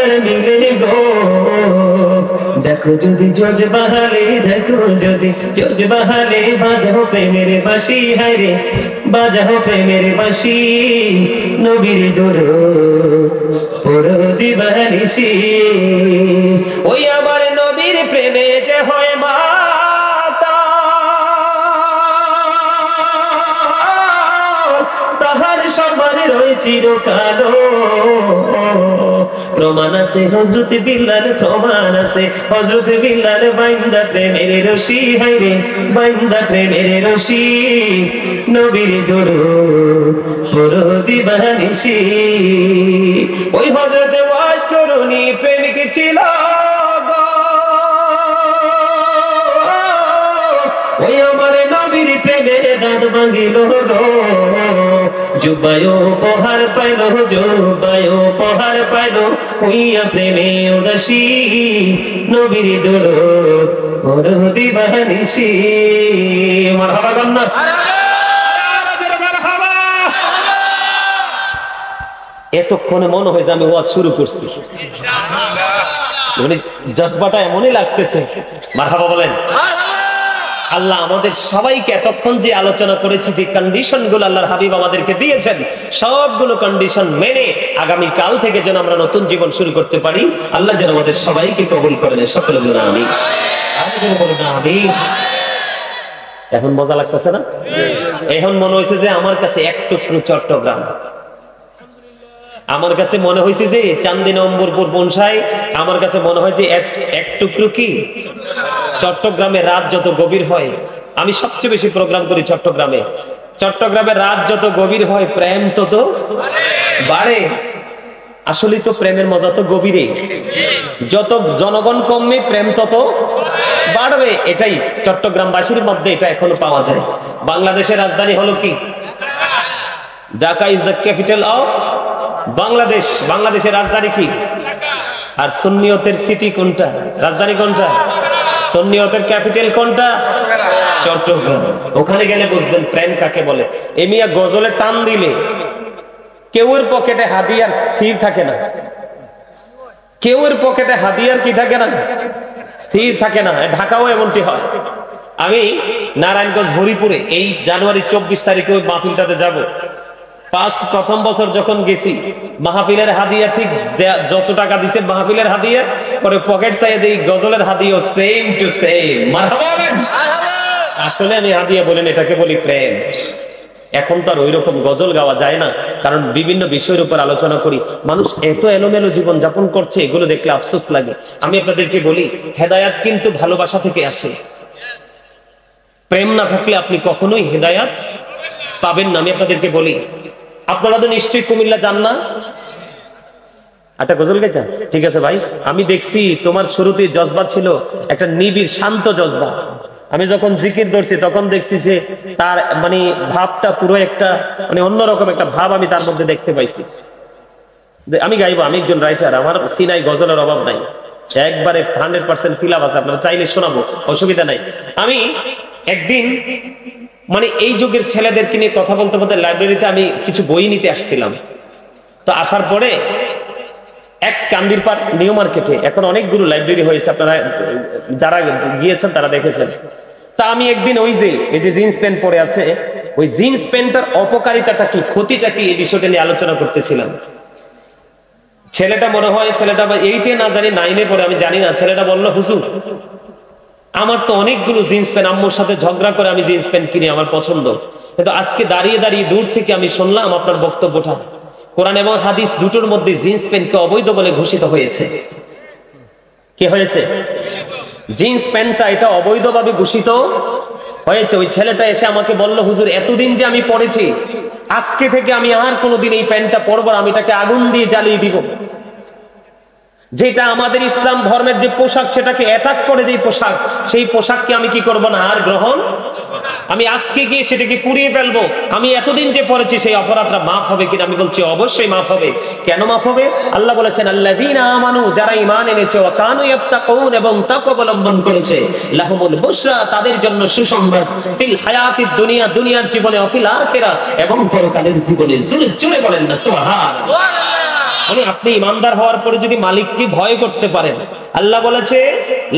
তোমার মিলে গো। দেখো যদি জজ বাহালে, দেখো যদি জজ বাহালে, বাজাও প্রেমের বাঁশি, হায়রে বাজাও প্রেমের বাঁশি, নবীর দরুদ পড়ো দিবানিশি। ওই আমার নবীর প্রেমে যে হয় মাতা, তাহার সম্মান রয়ে চিরকাল। প্রমাণ আছে হযরত বিল্লাল, প্রমাণ আছে হযরত বিল্লাল, বাইন্দা প্রেমের রশি, হায়রে বাইন্দা প্রেমের রশি, নবীর দরুদ পড়ো দিবানিশি। ওই হযরতে ওয়াজ করুনি প্রেমিক ছিল গো, ওই আমার নবীর প্রেমে দাঁত ভাঙিল গো। জুবায় উপহার পাইল, জুবায় উপহার পাইল, হইয়া প্রেমে উদাসী, নবীর দরুদ পড়ো দিবানিশি। মারহাবা গান্না। এতক্ষণে মনে হয় যে আমি ওয়াজ শুরু করছি, মানে জজবাটা এমনই লাগতেছে। মারহাবা বলেন। আল্লাহ আমাদের সবাইকে এতক্ষণ যে আলোচনা করেছি, যে কন্ডিশন গুলো আল্লাহর হাবিব আমাদেরকে দিয়েছেন, সবগুলো কন্ডিশন মেনে আগামী কাল থেকে যেন আমরা নতুন জীবন শুরু করতে পারি, আল্লাহ যেন আমাদের সবাইকে কবুল করেন। সকলে বলুন আমিন। আমিন। এখন মজা লাগতেছে না? এখন মনে হয়েছে যে আমার কাছে এক টুকরো চট্টগ্রাম, আমার কাছে মনে হয়েছে যে চান্দি নম্বরপুর বনসাই, আমার কাছে মনে হয় যে এক টুকরো কি চট্টগ্রামে রাত যত গভীর হয়, আমি সবচেয়ে বেশি প্রোগ্রাম করি চট্টগ্রামে, চট্টগ্রামে রাত যত গভীর হয় প্রেম তত বাড়ে। আসলে তো প্রেমের মজা তো গভীরে, যত জনগণ কমবে প্রেম তত বাড়বে। এটাই চট্টগ্রামবাসীর মধ্যে এটা এখনো পাওয়া যায়। বাংলাদেশের রাজধানী হলো কি? Dhaka is the capital of Bangladesh. বাংলাদেশের রাজধানী কি? আর সুন্নিয়তের সিটি কোনটা? রাজধানী কোনটা? সুন্নিয়তের ক্যাপিটাল কোনটা? চট্টগ্রাম। ওখানে গেলে বুঝবেন প্রেম কাকে বলে। এমিয়া গজলে টান দিলে কেউর পকেটে হাদিয়ার স্থির থাকে না, কেউর পকেটে হাদিয়ার কি থাকে না, স্থির থাকে না। ঢাকাও এমনটি হয়। আমি নারায়ণগঞ্জ হরিপুরে এই জানুয়ারি 24 তারিখে ওই মাহফিলটাতে যাব। প্রথম বছর যখন গেছি, মাহফিলের হাদিয়া ঠিক যত টাকা দিছে মাহফিলের হাদিয়া, পরে পকেট চাইয়ে দেই গজলের হাদিয়া সেম টু সেম। আসলে আমি হাদিয়া বলেন, এটাকে বলি প্রেম। এখন তো আর ওই রকম গজল গাওয়া যায় না, কারণ বিভিন্ন বিষয়ের উপর আলোচনা করি। মানুষ এত এলোমেলো জীবন যাপন করছে, এগুলো দেখলে আফসোস লাগে। আমি আপনাদেরকে বলি, হেদায়াত কিন্তু ভালোবাসা থেকে আসে। প্রেম না থাকলে আপনি কখনোই হেদায়াত পাবেন না। আমি আপনাদেরকে বলি, আপনারা তো নিশ্চয়ই কুমিল্লা যান না? একটা গজল গাইতাম, ঠিক আছে ভাই। আমি দেখছি তোমার শুরুতে জজবা ছিল একটা নিবিড় শান্ত জজবা। আমি যখন জিকির ধরছি তখন দেখছি যে তার মানে ভাবটা পুরো একটা মানে অন্যরকম একটা ভাব আমি তার মধ্যে দেখতে পাইছি। আমি গাইবো, আমি একজন রাইটার, আমার সিনাই গজলের অভাব নাই, একবারে 100% ফিল আপ আছে। আপনারা চাইলে শোনাবো, অসুবিধা নাই। আমি একদিন মানে এই যুগের ছেলেদেরকে নিয়ে কথা বলতে বলতে লাইব্রেরিতে আমি কিছু বই নিতে আসছিলাম। তো আসার পরে এক কান্দির পাড় নিউ মার্কেটে এখন অনেকগুলো লাইব্রেরি হয়েছে, আপনারা যারা গিয়েছেন তারা দেখেছেন। তা আমি একদিন ওই যে এই যে জিন্স প্যান্ট পরে আছে, ওই জিন্স প্যান্টটার অপকারিতাটা কি, ক্ষতিটা কি, এই বিষয়টা নিয়ে আলোচনা করতেছিলাম। ছেলেটা মনে হয় ছেলেটা 8-এ না জানি 9-এ পড়ে, আমি জানি না। ছেলেটা বললো, হুজুর আমার তো অনেকগুলো জিন্স প্যান্ট, আম্মুর সাথে ঝগড়া করে আমি জিন্স প্যান্ট কিনি, আমার পছন্দ, কিন্তু আজকে দাঁড়িয়ে দাঁড়িয়ে দূর থেকে আমি শুনলাম আপনার বক্তব্যটা, কোরআন এবং হাদিস দুটোর মধ্যে জিন্স প্যান্টকে অবৈধ বলে ঘোষিত হয়েছে। কি হয়েছে? জিন্স প্যান্টটা এটা অবৈধভাবে ঘোষিত হয়েছে। ওই ছেলেটা এসে আমাকে বলল, হুজুর এতদিন যে আমি পড়েছি, আজকে থেকে আমি আর কোনোদিন এই প্যান্টটা পরবো না, আমি এটাকে আগুন দিয়ে জ্বালিয়ে দিব। যেটা আমাদের ইসলাম ধর্মের যে পোশাক, সেটাকে অ্যাটাক করে যে পোশাক, সেই পোশাককে আমি কি করব না, আর গ্রহণ। আমি আজকে গিয়ে সেটাকে পুড়িয়ে ফেলবো। আমি এতদিন যে পড়েছি সেই অপরাধটা মাফ হবে কিনা? আমি বলছি অবশ্যই মাফ হবে। কেন মাফ হবে? আল্লাহ বলেছেন, আল্লাযীনা আমানু, যারা ঈমান এনেছে, ওয়া কানু ইয়াত্তাকুন, এবং তাকওয়া অবলম্বন করেছে, লাহুমুল বুশরা, তাদের জন্য সুসংবাদ, ফিল হায়াতিদ দুনিয়া, দুনিয়ার জীবনে, ও ফিল আখিরা, এবং পরকালের জীবনে। জোরে জোরে বলেন না সুবহানাল্লাহ। মানে আপনি ইমানদার হওয়ার পরে যদি মালিককে ভয় করতে পারেন, আল্লাহ বলেছে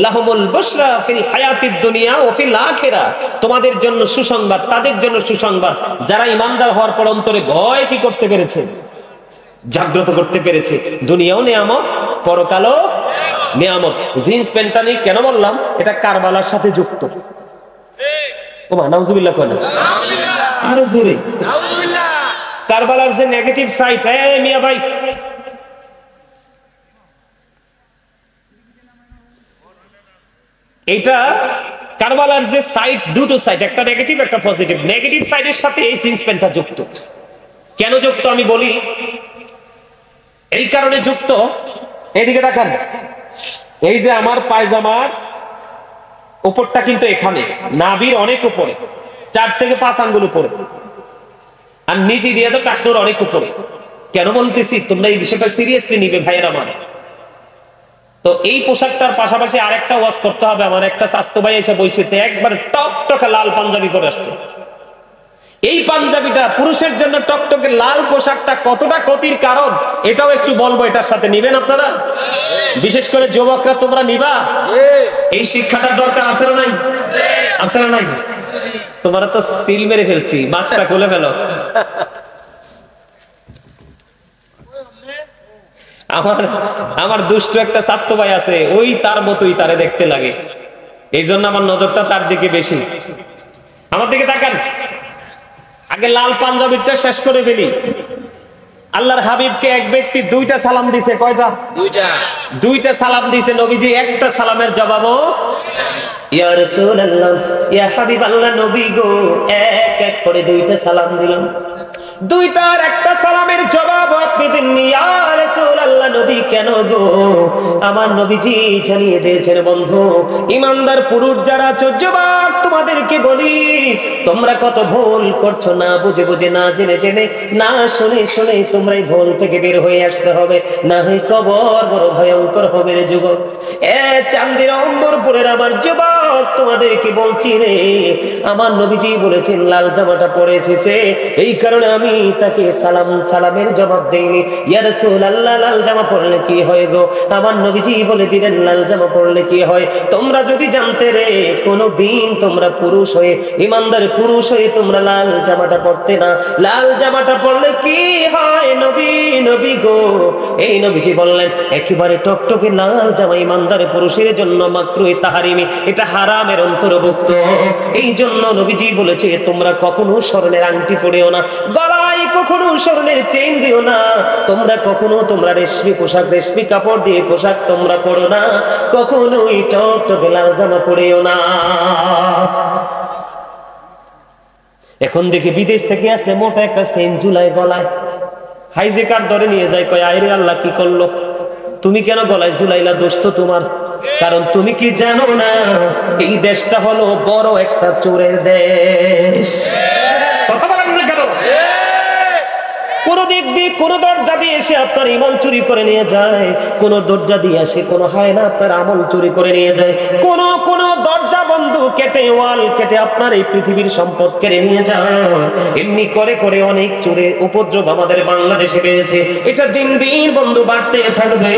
লাহুমুল বুশরা ফিল হায়াতিদ দুনিয়া ওয়া ফিল আখিরা, তোমাদের জন্য সুসংবাদ, তাদের জন্য সুসংবাদ যারা ইমানদার হওয়ার পর অন্তরে ভয় কি করতে পেরেছে, জাগ্রত করতে পেরেছে। দুনিয়াও নিয়ামত, পরকালও নিয়ামত। জিন্স প্যান্টটা নিয়ে কেন বললাম, এটা কারবালার সাথে যুক্ত। ও মা নাউজুবিল্লাহ কয় না, আরো জোরে নাউজুবিল্লাহ। কারবালার যে নেগেটিভ সাইড, এই মিয়া ভাই, এটা কারবালার যে সাইড, দুটো সাইড, একটা নেগেটিভ একটা পজিটিভ। নেগেটিভ সাইডের সাথে এই জিন্স প্যান্টটা যুক্ত। কেন যুক্ত আমি বলি, এই কারণে যুক্ত, এদিকে দেখেন, এই যে আমার পায়জামার উপরটা কিন্তু এখানে নাভির অনেক উপরে, 4 থেকে 5 আঙ্গুল উপরে, আর নিচে দিয়ে তো টাকনুর অনেক উপরে। কেন বলতেছি, তোমরা এই বিষয়টা সিরিয়াসলি নিবে ভাইয়েরা আমার। তো এই পোশাকটার পাশাপাশি আরেকটা ওয়াজ করতে হবে। আমার একটা স্বাস্থ্য ভাই এসে বইছিতে একবার টকটকে লাল পাঞ্জাবি পরে আসছে। এই পাঞ্জাবিটা পুরুষের জন্য টকটকে লাল পোশাকটা কতটা ক্ষতির কারণ, এটাও একটু বলবো। এটার সাথে নিবেন আপনারা, বিশেষ করে যুবকরা তোমরা নিবা। এই শিক্ষাটার দরকার আছে না নাই? আছে না নাই? তোমরা তো সিল মেরে ফেলছি, মাছটা খুলে ফেলো। আমার দুষ্ট একটা স্বাস্থ্য ভাই আছে, ওই তার মতোই তারে দেখতে লাগে, এই জন্য আমার নজরটা তার দিকে বেশি। আমার দিকে তাকান, আগে লাল পাঞ্জাবিটা শেষ করে ফেলি। আল্লাহর হাবিবকে এক ব্যক্তি 2টা সালাম দিছে। কয়টা? 2টা সালাম দিছে নবীজি। একটা সালামের জবাবও ইয়া রাসূলুল্লাহ, ইয়া হাবিবাল্লাহ, নবী গো, এক এক করে 2টা সালাম দিলাম। 2টার একটা সালামের জবাব আপনি দেননি। ইয়া রাসূলুল্লাহ, নবী কেন গো? আমার নবীজি জানিয়ে দিয়েছেন, বন্ধু ইমানদার পুরুষ যারা যুবক, তোমাদেরকে বলি, তোমরা কত ভুল করছো, না বুঝে বুঝে, না জেনে জেনে, না শুনে শুনে, তোমরা এই ভুল থেকে বের হয়ে আসতে হবে, না হয় কবর বড় ভয়ঙ্কর হবে রে যুবক। চাঁদের অম্বরপুরের আমার যুবক, তোমাদেরকে বলছি রে, আমার নবীজি বলেছেন লাল জামাটা পরে এসেছে, এই কারণে আমি তাকে সালামের জবাব দেইনি। ইয়া রাসূলুল্লাহ, লাল জামা পরলে কি হয় গো? আমার নবীজি বলে দিলেন লাল জামা পরলে কি হয়। তোমরা যদি জানতে রে, কোনদিন তোমরা পুরুষ হয়ে, ইমানদার পুরুষ হয়ে তোমরা লাল জামাটা পরতে না। লাল জামাটা পরলে কি হয় নবী, নবী গো? এই নবীজি বললেন একেবারে টকটকে লাল জামা ইমানদার পুরুষের জন্য মাকরুহ তাহরিমি, এটা হারামের অন্তর্ভুক্ত। এই জন্য নবীজি বলেছে তোমরা কখনো স্বর্ণের আংটি পরিও না, গলায় কখনো স্বর্ণের চেইন দিও না, তোমরা কখনো তোমরা রেশমি পোশাক, রেশমি কাপড় দিয়ে পোশাক তোমরা পরো না, কখনোই টকটকে লাল জামা পরিও না। এখন দেখি বিদেশ থেকে আসলে মোটা একটা চেইন ঝুলায় গলায়, হাইজেকার ধরে নিয়ে যায়, কয় আইরে আল্লাহ কি করলো, তুমি কেন গলায় ঝুলাইলা? দোষ তো তোমার। কারণ তুমি কি জানো না, এই দেশটা হলো বড় একটা চোরের দেশ। কথা বলেন না কেন? কোন দিক দিয়ে, কোন দরজা দিয়ে এসে আপনার ইমান চুরি করে নিয়ে যায়, কোন দরজা দিয়ে আসে কোন হয় না আপনার আমল চুরি করে নিয়ে যায়, কোন কোন দরজা বন্ধু কেটে, ওয়াল কেটে আপনার এই পৃথিবীর সম্পদ কেড়ে নিয়ে যায়। এমনি করে করে অনেক চোরের উপদ্রব আমাদের বাংলাদেশে বেড়েছে। এটা দিন দিন বন্ধু বাড়তে থাকবে।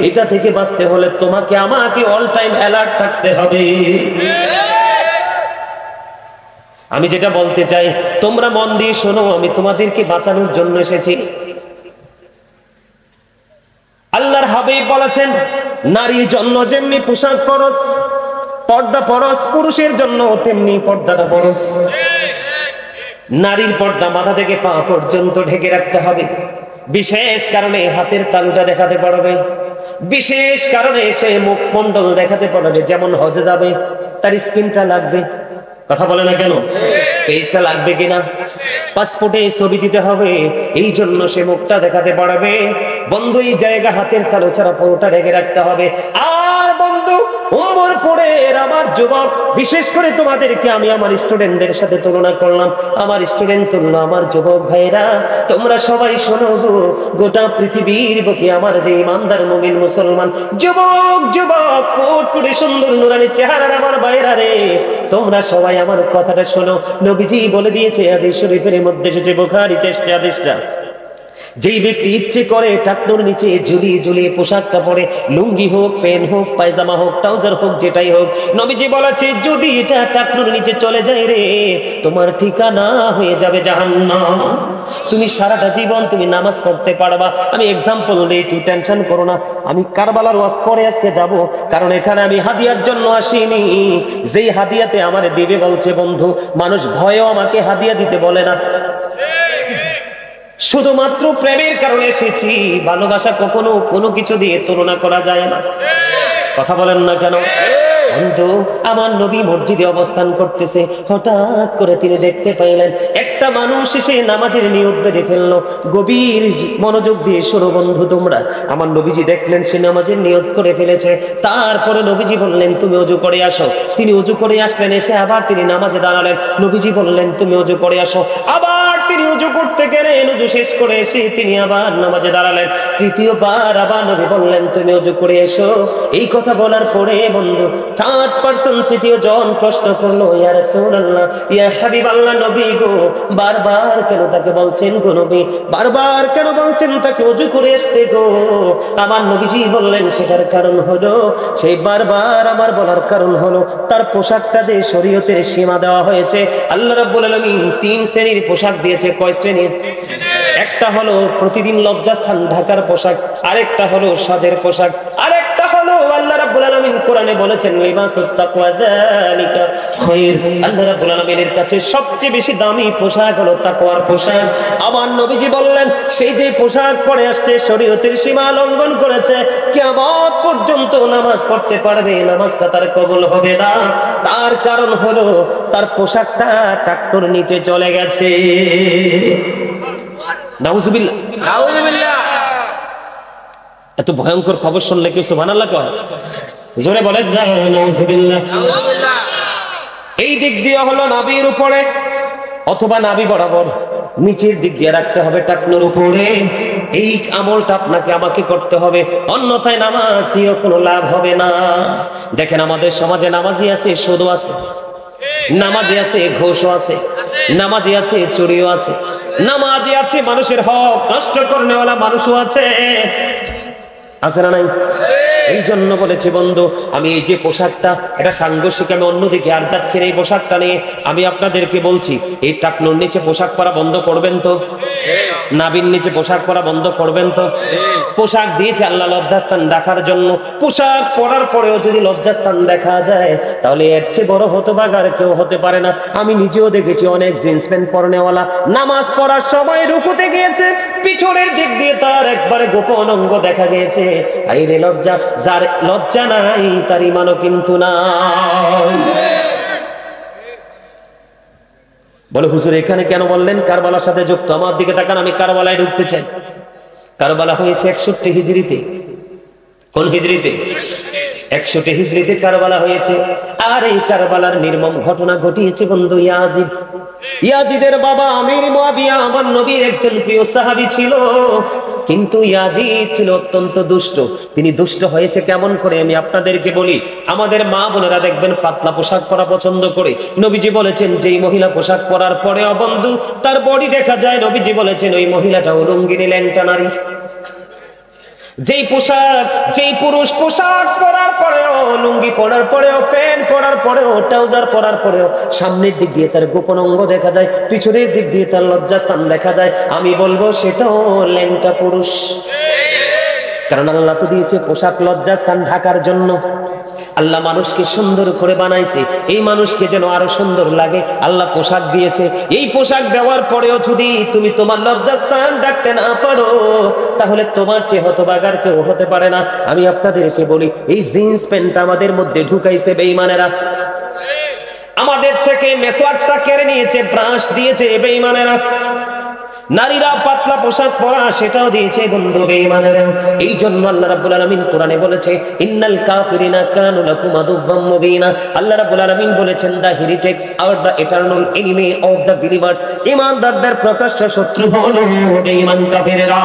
এটা থেকে বাঁচতে হলে তোমাকে আমাকে অল টাইম অ্যালার্ট থাকতে হবে। আমি যেটা বলতে চাই, তোমরা মন দিয়ে শোনো, আমি তোমাদেরকে বাঁচানোর জন্য এসেছি। আল্লাহর হাবিব বলেছেন, নারীর জন্য যেমনি পোশাক ফরজ, পর্দা ফরজ, পুরুষের জন্য তেমনি পর্দাটা ফরজ। নারীর পর্দা মাথা থেকে পা পর্যন্ত ঢেকে রাখতে হবে। বিশেষ কারণে হাতের তালুটা দেখাতে পারবে, বিশেষ কারণে সে মুখমণ্ডল দেখাতে পারবে। যেমন হজে যাবে, তার স্কিনটা লাগবে, কথা বলে না কেন, ফেসটা লাগবে কিনা, পাসপোর্টে ছবি দিতে হবে, এই জন্য সে মুখটা দেখাতে পারবে। বন্ধু এই জায়গা হাতের তালু ছাড়া পুরোটা ঢেকে রাখতে হবে। আর বন্ধু উম্মরপুরের আমার যুবক, বিশেষ করে তোমাদেরকে আমি আমার স্টুডেন্টদের সাথে তুলনা করলাম, আমার স্টুডেন্ট তুলনা আমার যুবক ভাইরা, তোমরা সবাই শোনো, গোটা পৃথিবীর বুকে আমার যে ইমানদার মুমিন মুসলমান যুবক, যুবক কোট করে সুন্দর নুরানি চেহারার আমার ভাইরা রে, তোমরা সবাই আমার কথাটা শোনো। নবীজি বলে দিয়েছে, হাদিস শরীফের মধ্যে এসেছে, বুখারীতে এসেছে হাদিসটা, যেই ব্যক্তি ইচ্ছে করে টাকনোর নিচে ঝুলিয়ে ঝুলিয়ে পোশাকটা পরে, লুঙ্গি হোক, প্যান্ট হোক, পায়জামা হোক, ট্রাউজার হোক, যেটাই হোক, নবীজি বলেছে যদি এটা টাকনোর নিচে চলে যায় রে, তোমার ঠিকানা হয়ে যাবে জাহান্নাম। তুমি সারাটা জীবন তুমি নামাজ পড়তে পারবা। আমি এক্সাম্পল দেই, তুই টেনশন করো না। আমি কারবালার ওয়াজ করে আজকে যাব, কারণ এখানে আমি হাদিয়ার জন্য আসিনি। যেই হাদিয়াতে আমার দেবে বলছে বন্ধু, মানুষ ভয়েও আমাকে হাদিয়া দিতে বলে না, শুধুমাত্র প্রেমের কারণে এসেছি। ভালোবাসা কখনো কোনো কিছু দিয়ে তুলনা করা যায় না। কথা বলেন না কেন? বন্ধু, আমার নবী মসজিদে অবস্থান করতেছে, হঠাৎ করে তিনি দেখতে পাইলেন একটা মানুষ এসে নামাজের নিয়ত বেঁধে ফেললো। গভীর মনোযোগ দিয়ে শোনো বন্ধু তোমরা, আমার নবীজি দেখলেন সে নামাজের নিয়ত করে ফেলেছে। তারপরে নবীজি বললেন তুমি ওযু করে আসো। তিনি ওযু করে আসলেন, এসে আবার তিনি নামাজে দাঁড়ালেন। নবীজি বললেন তুমি ওযু করে আসো। আবার তিনি ওযু করতে গেলেন, ওযু শেষ করে এসে তিনি আবার নামাজে দাঁড়ালেন। তৃতীয়বার আবার নবী বললেন তুমি ওযু করে এসো। এই কথা বলার পরে বন্ধু থার্ড পারসন, তৃতীয় জন প্রশ্ন করলো, ইয়া রাসূলুল্লাহ, ইয়া হাবিবাল্লাহ, নবী গো, বারবার কেন তাকে বলছেন গো নবী, বারবার কেন বলছেন তাকে ওযু করে আসতে গো? আমার নবীজি বললেন সেটার কারণ হলো, সেই বারবার আমার বলার কারণ হলো তার পোশাকটা যে শরীয়তের সীমা দেওয়া হয়েছে। আল্লাহ রাব্বুল আলামিন 3 শ্রেণীর পোশাক দিয়েছে। কয় শ্রেণীর? একটা হলো প্রতিদিন লজ্জাস্থান ঢাকার পোশাক, আরেকটা হলো সাজের পোশাক, আরেকটা হলো আল্লাহ রাব্বুল আলামিন কোরআনে বলেছেন লিবাসুত তাকওয়া যালিকা খায়র। আল্লাহ রাব্বুল আলামিনের কাছে সবচেয়ে বেশি দামি পোশাক হলো তাকওয়ার পোশাক। আমার নবীজি বললেন সেই যে পোশাক পরে আসছে শরীয়তের সীমা লঙ্ঘন করেছে, কিয়ামত পর্যন্ত নামাজ পড়তে পারবে, নামাজটা তার কবুল হবে না। তার কারণ হলো তার পোশাকটা টাকনোর নিচে চলে গেছে। নাউজুবিল্লাহ, নাউজুবিল্লাহ। এত ভয়ঙ্কর খবর শুনলে কেউ সুবহানাল্লাহ কয়? জোরে বলেন নাউজুবিল্লাহ। এই দিক দিয়ে হলো নাভির উপরে অথবা নাভি বরাবর নিচের দিক দিয়ে রাখতে হবে টাকনোর উপরে। এই আমলটা আপনাকে আমাকে করতে হবে, অন্যথায় নামাজ দিয়ে কোনো লাভ হবে না। দেখেন আমাদের সমাজে নামাজি আছে, সুদও আছে, নামাজি আছে, ঘুষও আছে, নামাজি আছে, চুরিও আছে, নামাজি আছে, মানুষের হক নষ্ট করনেওয়ালা মানুষও আছে। আছে না নাই? এই জন্য বলেছি বন্ধু, আমি এই যে পোশাকটা, এটা সাংঘর্ষিক, আমি অন্যদিকে আর যাচ্ছি না। এই পোশাকটা নিয়ে আমি আপনাদেরকে বলছি, এই টাকনোর নিচে পোশাক পরা বন্ধ করবেন তো? নাভির নিচে পোশাক পরা বন্ধ করবেন তো? পোশাক দিয়েছে আল্লাহ লজ্জাস্থান ঢাকার জন্য। পোশাক পরার পরেও যদি লজ্জাস্থান দেখা যায়, তাহলে এর চেয়ে বড় হতভাগার কেউ হতে পারে না। আমি নিজেও দেখেছি অনেক জিন্স প্যান্ট পরনেওয়ালা নামাজ পড়ার সময় রুকুতে গিয়েছে, পিছনের দিক দিয়ে তার একবারে গোপন অঙ্গ দেখা গিয়েছে। আইরে লজ্জা! যার লজ্জা নাই তার ঈমানও কিন্তু নাই। বলে হুজুর এখানে কেন বললেন? কারবালার সাথে যুক্ত। আমার দিকে তাকান, আমি কারবালায় ঢুকতে চাই। কারবালা হয়েছে 61 হিজরিতে। কোন হিজরিতে? 61 হিজরিতে কারবালা হয়েছে। আর এই কারবালার নির্মম ঘটনা ঘটিয়েছে বন্ধু ইয়াজিদ। ইয়াজিদের বাবা আমির মুয়াবিয়া আমার নবীর একজন প্রিয় সাহাবী ছিল, কিন্তু ইয়াজিদ ছিল অত্যন্ত দুষ্ট। তিনি দুষ্ট হয়েছে কেমন করে আমি আপনাদেরকে বলি। আমাদের মা বোনেরা দেখবেন পাতলা পোশাক পরা পছন্দ করে। নবীজি বলেছেন যেই মহিলা পোশাক পরার পরেও বন্ধু তার বডি দেখা যায়, নবীজি বলেছেন ওই মহিলাটা উলঙ্গিনী ল্যাংটা নারী। যেই পোশাক, যেই পুরুষ পোশাক পরার পরেও, লুঙ্গি পরার পরেও, প্যান্ট পরার পরেও, ট্রাউজার পরার পরেও সামনের দিক দিয়ে তার গোপন অঙ্গ দেখা যায়, পিছনের দিক দিয়ে তার লজ্জাস্থান দেখা যায়, আমি বলবো সেটাও ল্যাংটা পুরুষ। কারণ আল্লাহ তো দিয়েছে পোশাক লজ্জাস্থান ঢাকার জন্য। আল্লাহ মানুষকে সুন্দর করে বানাইছে, এই মানুষকে যেন আরো সুন্দর লাগে আল্লাহ পোশাক দিয়েছে। এই পোশাক দেওয়ার পরেও যদি তুমি তোমার লজ্জাস্থান ঢাকতে না পারো, তাহলে তোমার চেয়ে হতভাগার কেউ হতে পারে না। আমি আপনাদেরকে বলি, এই জিন্স প্যান্ট আমাদের মধ্যে ঢুকাইছে বেঈমানেরা, আমাদের থেকে মেসওয়াকটা কেড়ে নিয়েছে, ব্রাশ দিয়েছে বেঈমানেরা। নারীরা পাতলা পোশাক পরা সেটাও দিয়েছে বন্ধু বেঈমানেরা। এই জন্য আল্লাহ রাব্বুল আলামিন কোরআনে বলেছে ইন্নাল কাফিরিনা কানু লাকুম আদুওয়াম মুবিনা। আল্লাহ রাব্বুল আলামিন বলেছেন দা হেরিটেক্স are the eternal enemy of the believers. ঈমানদারদের প্রকাশ্য শত্রু হলো বেঈমান কাফেররা।